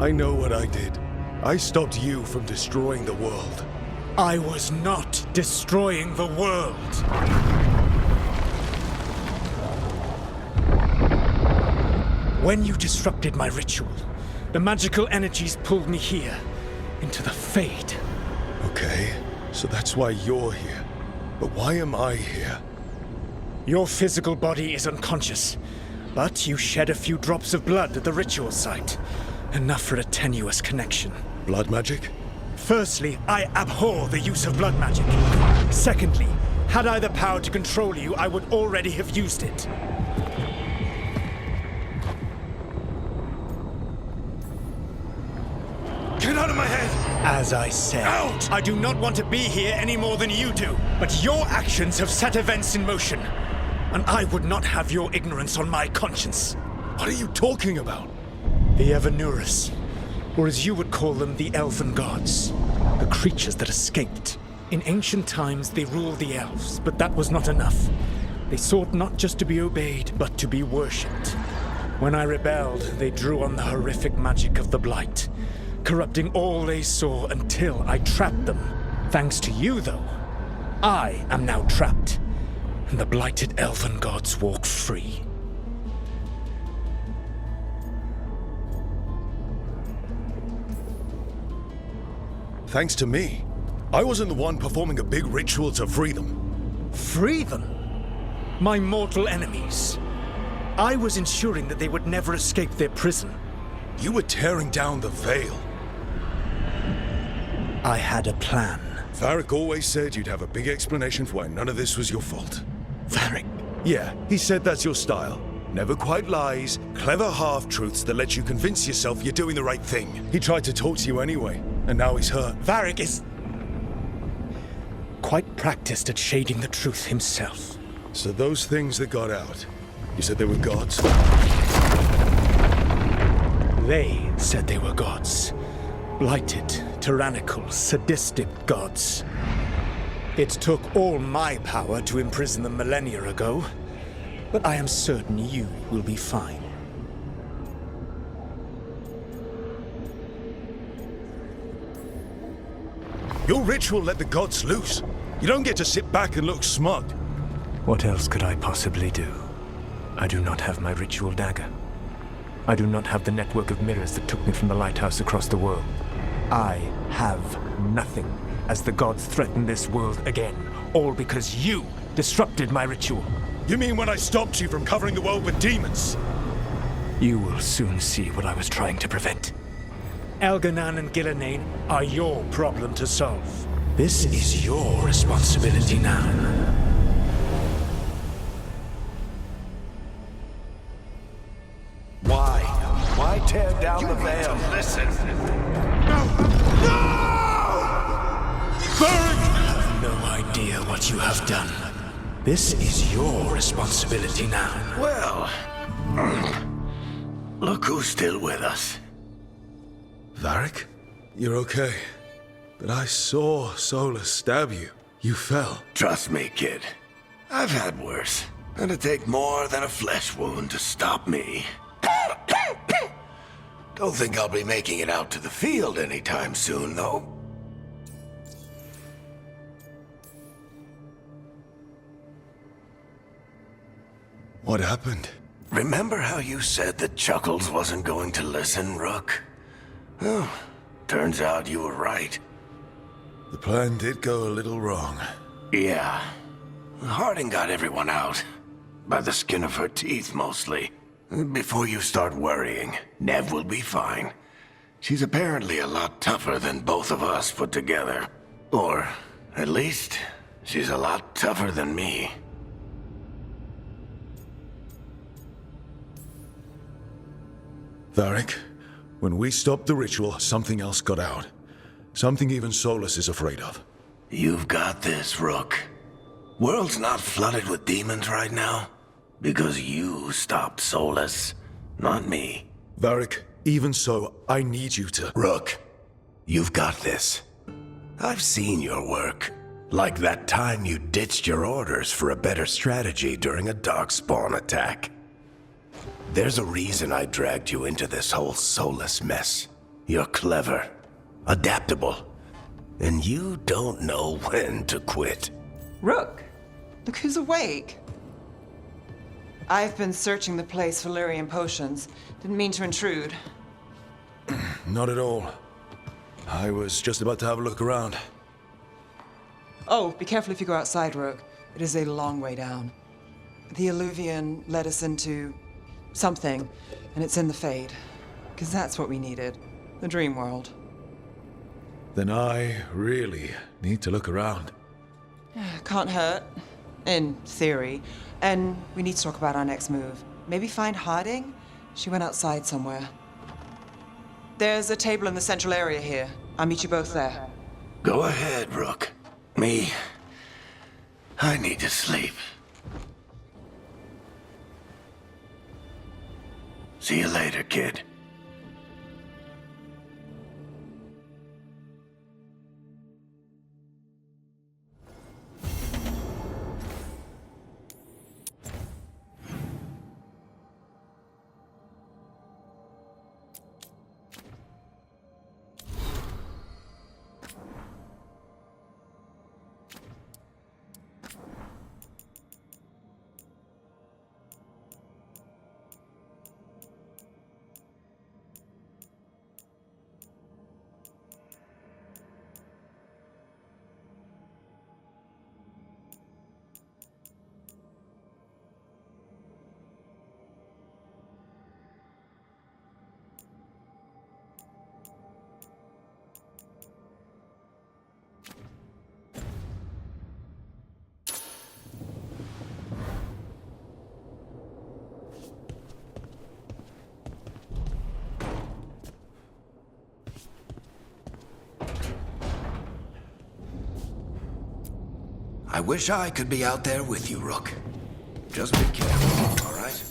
I know what I did. I stopped you from destroying the world. I was not destroying the world. When you disrupted my ritual, the magical energies pulled me here, into the Fade. Okay, so that's why you're here. But why am I here? Your physical body is unconscious, but you shed a few drops of blood at the ritual site. Enough for a tenuous connection. Blood magic? Firstly, I abhor the use of blood magic. Secondly, had I the power to control you, I would already have used it. Get out of my head! As I said, Out! I do not want to be here any more than you do. But your actions have set events in motion. And I would not have your ignorance on my conscience. What are you talking about? The Evanurus, or as you would call them, the Elven Gods. The creatures that escaped. In ancient times, they ruled the elves, but that was not enough. They sought not just to be obeyed, but to be worshipped. When I rebelled, they drew on the horrific magic of the Blight, corrupting all they saw until I trapped them. Thanks to you, though, I am now trapped, and the blighted Elven Gods walk free. Thanks to me. I wasn't the one performing a big ritual to free them. Free them? My mortal enemies. I was ensuring that they would never escape their prison. You were tearing down the veil. I had a plan. Varric always said you'd have a big explanation for why none of this was your fault. Varric? Yeah, he said that's your style. Never quite lies, clever half-truths that let you convince yourself you're doing the right thing. He tried to talk to you anyway, and now he's hurt. Varric is quite practiced at shading the truth himself. So those things that got out, you said they were gods? They said they were gods. Blighted, tyrannical, sadistic gods. It took all my power to imprison them millennia ago, but I am certain you will be fine. Your ritual let the gods loose. You don't get to sit back and look smug. What else could I possibly do? I do not have my ritual dagger. I do not have the network of mirrors that took me from the lighthouse across the world. I have nothing as the gods threaten this world again, all because you disrupted my ritual. You mean when I stopped you from covering the world with demons? You will soon see what I was trying to prevent. Elganan and Gillenane are your problem to solve. This is your responsibility now. Why tear down the veil? Listen. No! Varric! You have no idea what you have done. This is your responsibility now. Well, look who's still with us. Varric? You're okay. But I saw Solus stab you. You fell. Trust me, kid. I've had worse. And it'd take more than a flesh wound to stop me. Don't think I'll be making it out to the field anytime soon, though. What happened? Remember how you said that Chuckles wasn't going to listen, Rook? Well, turns out you were right. The plan did go a little wrong. Yeah. Harding got everyone out. By the skin of her teeth, mostly. Before you start worrying, Nev will be fine. She's apparently a lot tougher than both of us put together. Or, at least, she's a lot tougher than me. Varric, when we stopped the ritual, something else got out. Something even Solus is afraid of. You've got this, Rook. World's not flooded with demons right now. Because you stopped Solus, not me. Varric, even so, I need you to... Rook, you've got this. I've seen your work. Like that time you ditched your orders for a better strategy during a darkspawn attack. There's a reason I dragged you into this whole Solus mess. You're clever, adaptable, and you don't know when to quit. Rook, look who's awake. I've been searching the place for Lyrian potions. Didn't mean to intrude. Not at all. I was just about to have a look around. Oh, be careful if you go outside, Rook. It is a long way down. The Illuvian led us into something, and it's in the Fade. Because that's what we needed. The dream world. Then I really need to look around. Can't hurt. In theory. And we need to talk about our next move. Maybe find Harding? She went outside somewhere. There's a table in the central area here. I'll meet you both there. Go ahead, Rook. Me, I need to sleep. See you later, kid. I wish I could be out there with you, Rook. Just be careful, all right?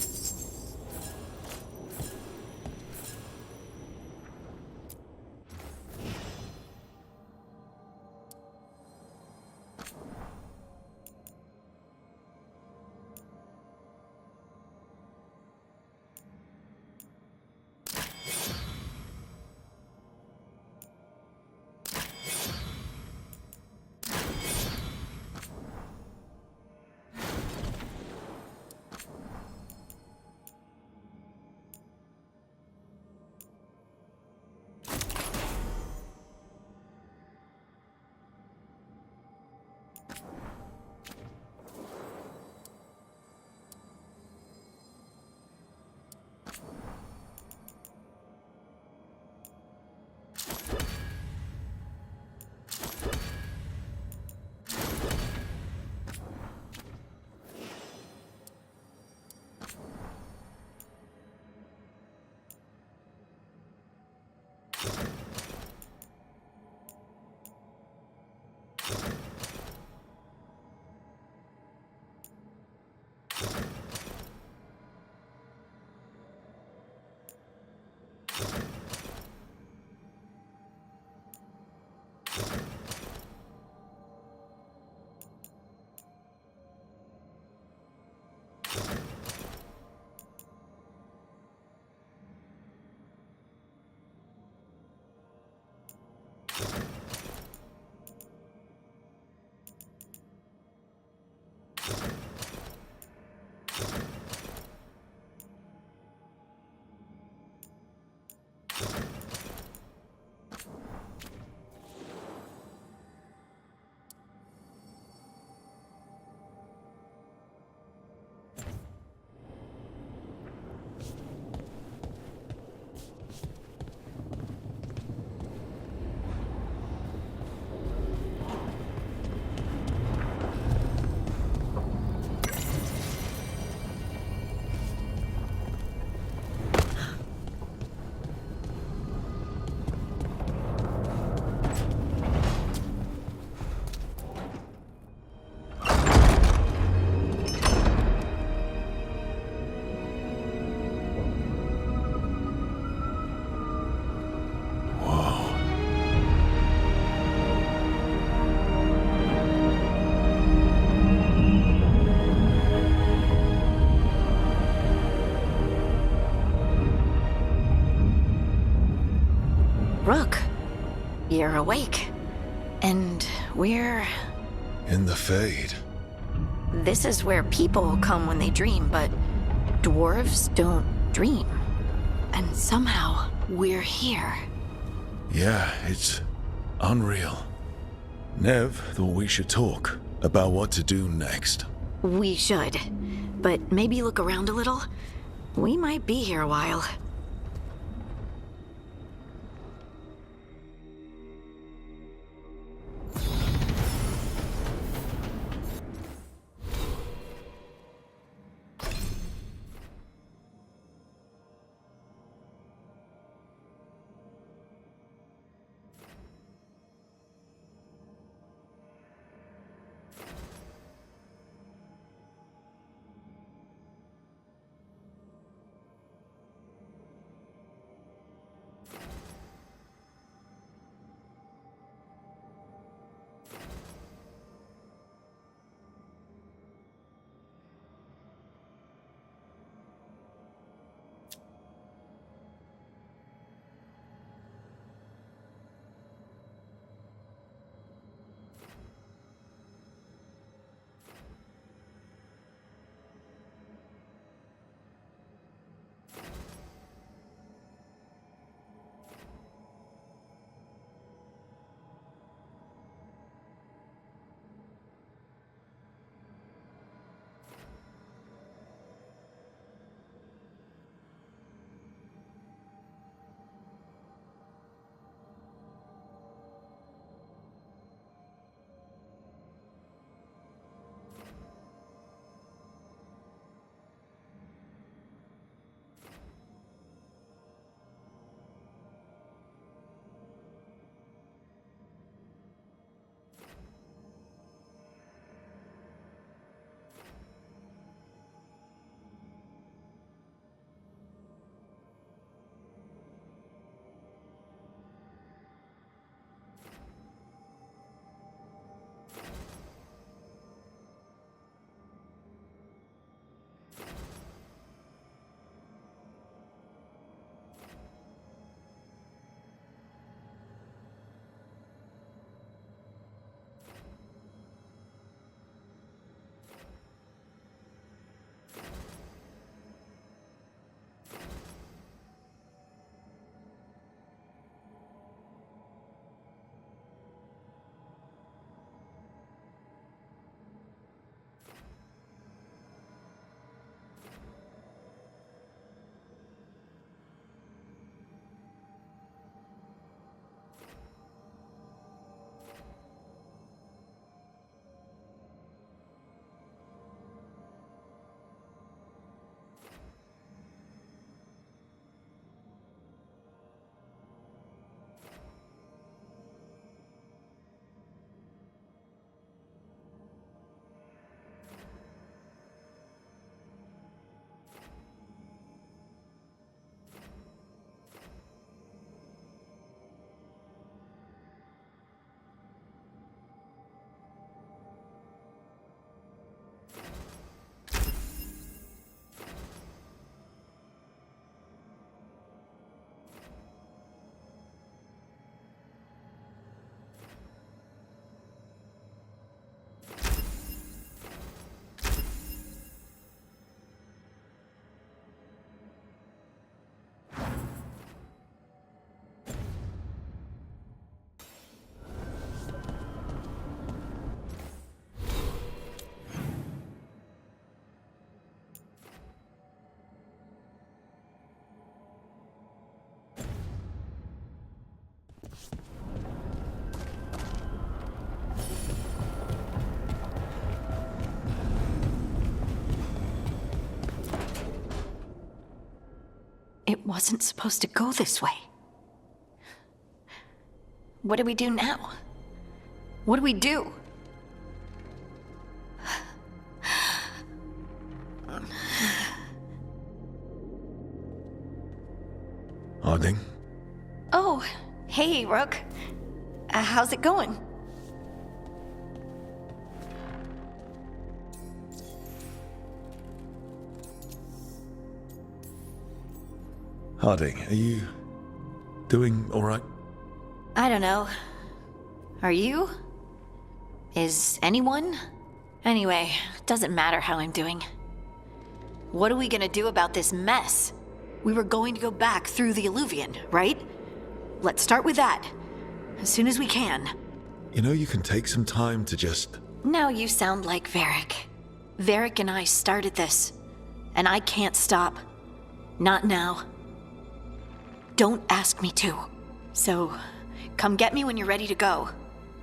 You're awake. And we're... In the Fade. This is where people come when they dream, but dwarves don't dream. And somehow, we're here. Yeah, it's unreal. Nev thought we should talk about what to do next. We should. But maybe look around a little. We might be here a while. It wasn't supposed to go this way. What do we do now? What do we do? Harding? Oh, hey, Rook. How's it going? Harding, are you doing all right? I don't know. Are you? Is anyone? Anyway, doesn't matter how I'm doing. What are we gonna do about this mess? We were going to go back through the Illuvian, right? Let's start with that. As soon as we can. You know, you can take some time to just... Now you sound like Varric. Varric and I started this, and I can't stop. Not now. Don't ask me to. So, come get me when you're ready to go,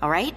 all right?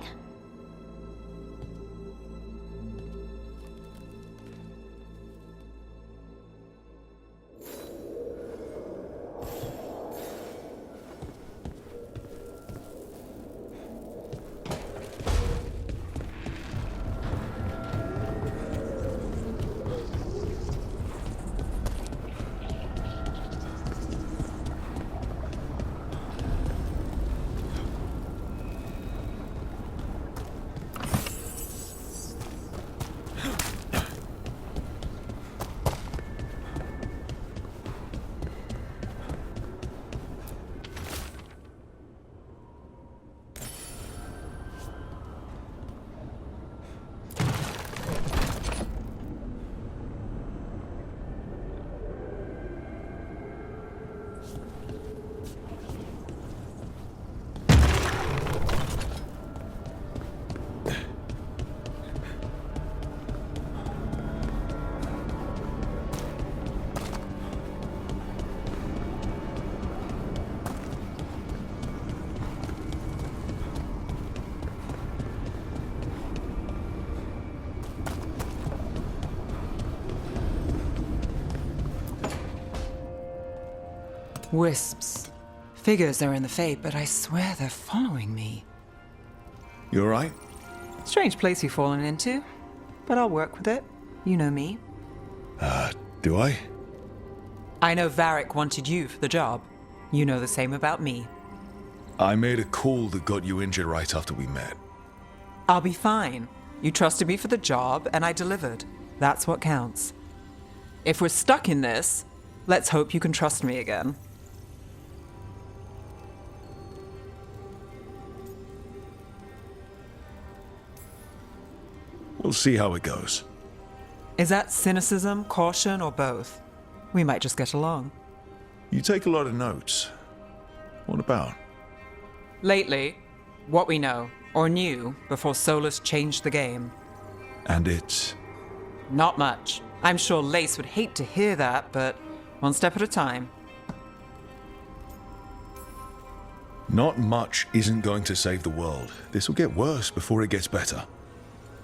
Wisps. Figures are in the Fate, but I swear they're following me. You alright? Strange place you've fallen into, but I'll work with it. You know me. Do I? I know Varric wanted you for the job. You know the same about me. I made a call that got you injured right after we met. I'll be fine. You trusted me for the job, and I delivered. That's what counts. If we're stuck in this, let's hope you can trust me again. We'll see how it goes. Is that cynicism, caution, or both? We might just get along. You take a lot of notes. What about? Lately, what we know, or knew, before Solus changed the game. And it's... Not much. I'm sure Lace would hate to hear that, but one step at a time. Not much isn't going to save the world. This will get worse before it gets better.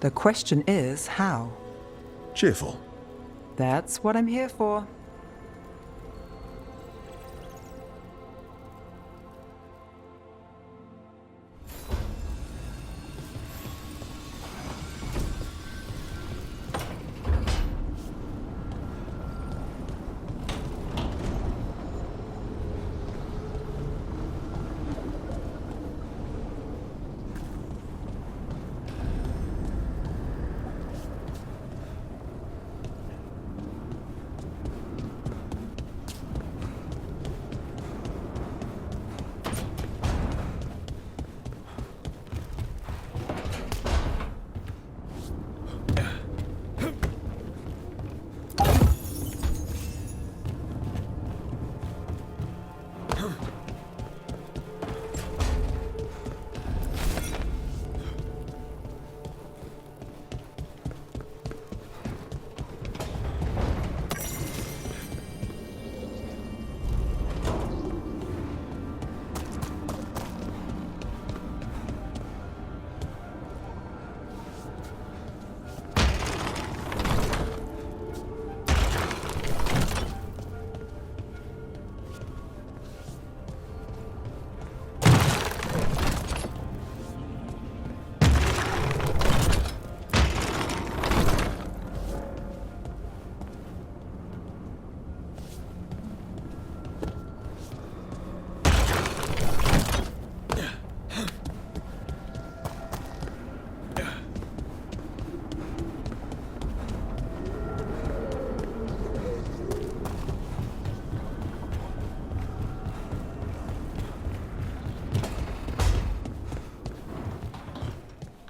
The question is, how? Cheerful. That's what I'm here for.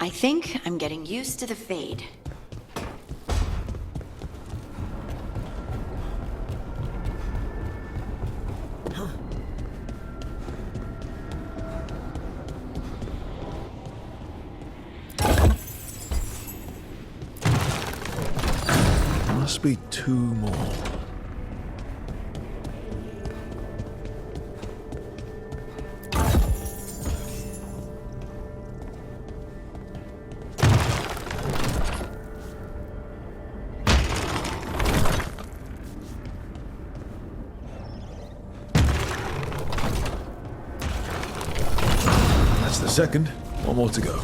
I think I'm getting used to the Fade. Must be 2 more. That's the second. 1 more to go.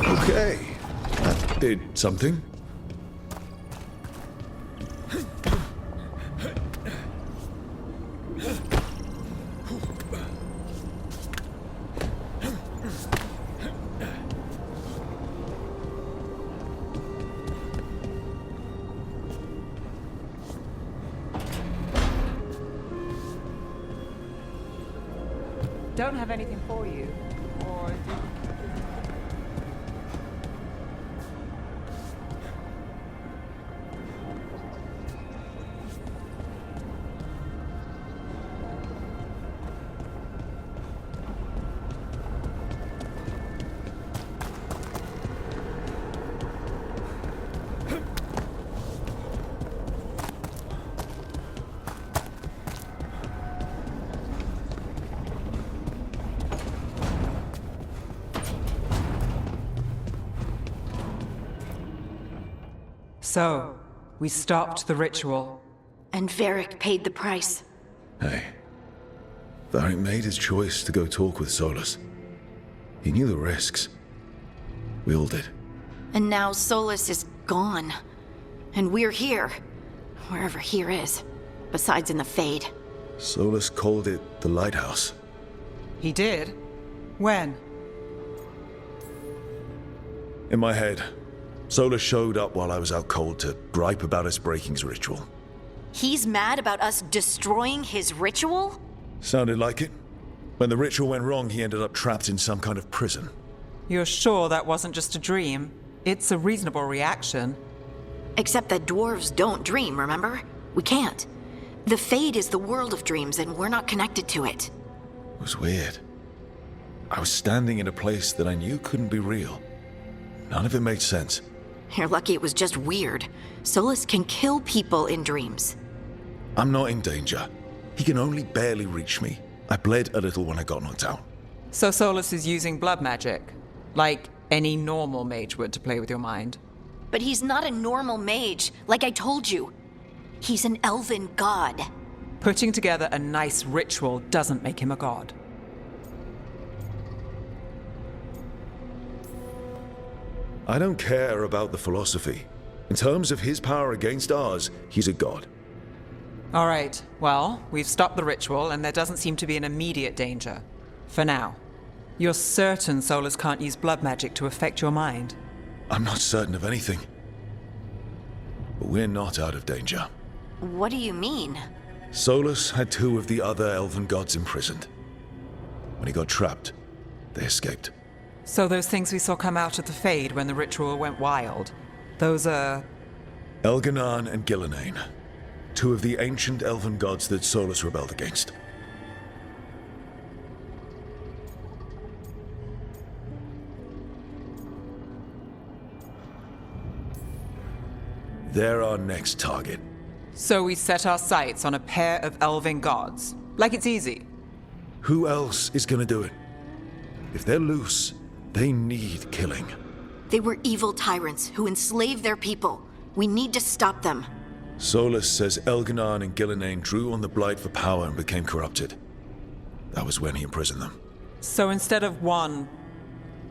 Okay, that did something. Don't have anything for you, or do you? So, we stopped the ritual. And Varric paid the price. Hey, Varric made his choice to go talk with Solus. He knew the risks. We all did. And now Solus is gone. And we're here. Wherever here is. Besides in the Fade. Solus called it the Lighthouse. He did? When? In my head, Solus showed up while I was out cold to gripe about us breaking his ritual. He's mad about us destroying his ritual? Sounded like it. When the ritual went wrong, he ended up trapped in some kind of prison. You're sure that wasn't just a dream? It's a reasonable reaction. Except that dwarves don't dream, remember? We can't. The Fade is the world of dreams, and we're not connected to it. It was weird. I was standing in a place that I knew couldn't be real. None of it made sense. You're lucky it was just weird. Solus can kill people in dreams. I'm not in danger. He can only barely reach me. I bled a little when I got knocked out. So Solus is using blood magic, like any normal mage would to play with your mind. But he's not a normal mage, like I told you. He's an elven god. Putting together a nice ritual doesn't make him a god. I don't care about the philosophy. In terms of his power against ours, he's a god. All right, well, we've stopped the ritual, and there doesn't seem to be an immediate danger. For now. You're certain Solus can't use blood magic to affect your mind? I'm not certain of anything. But we're not out of danger. What do you mean? Solus had 2 of the other elven gods imprisoned. When he got trapped, they escaped. So those things we saw come out of the Fade when the ritual went wild, those are... Elganan and Gillenane, 2 of the ancient elven gods that Solus rebelled against. They're our next target. So we set our sights on a pair of elven gods. Like it's easy. Who else is gonna do it? If they're loose, they need killing. They were evil tyrants who enslaved their people. We need to stop them. Solus says Elganon and Gillenane drew on the Blight for power and became corrupted. That was when he imprisoned them. So instead of one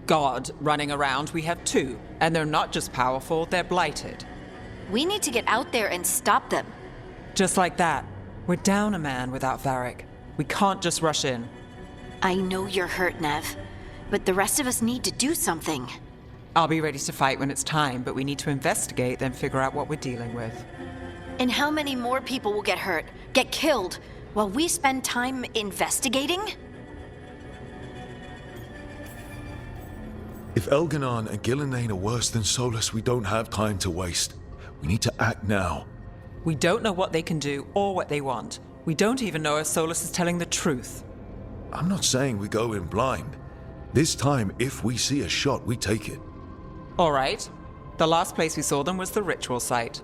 god running around, we have two. And they're not just powerful, they're blighted. We need to get out there and stop them. Just like that. We're down a man without Varric. We can't just rush in. I know you're hurt, Nev, but the rest of us need to do something. I'll be ready to fight when it's time, but we need to investigate, then figure out what we're dealing with. And how many more people will get hurt, get killed, while we spend time investigating? If Elganon and Gillenane are worse than Solus, we don't have time to waste. We need to act now. We don't know what they can do or what they want. We don't even know if Solus is telling the truth. I'm not saying we go in blind. This time, if we see a shot, we take it. All right. The last place we saw them was the ritual site.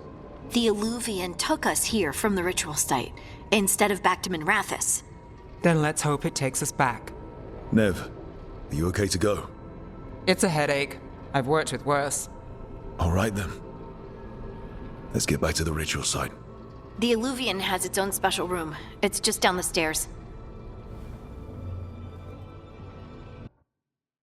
The Eluvian took us here from the ritual site, instead of back to Minrathous. Then let's hope it takes us back. Nev, are you okay to go? It's a headache. I've worked with worse. All right then. Let's get back to the ritual site. The Eluvian has its own special room. It's just down the stairs.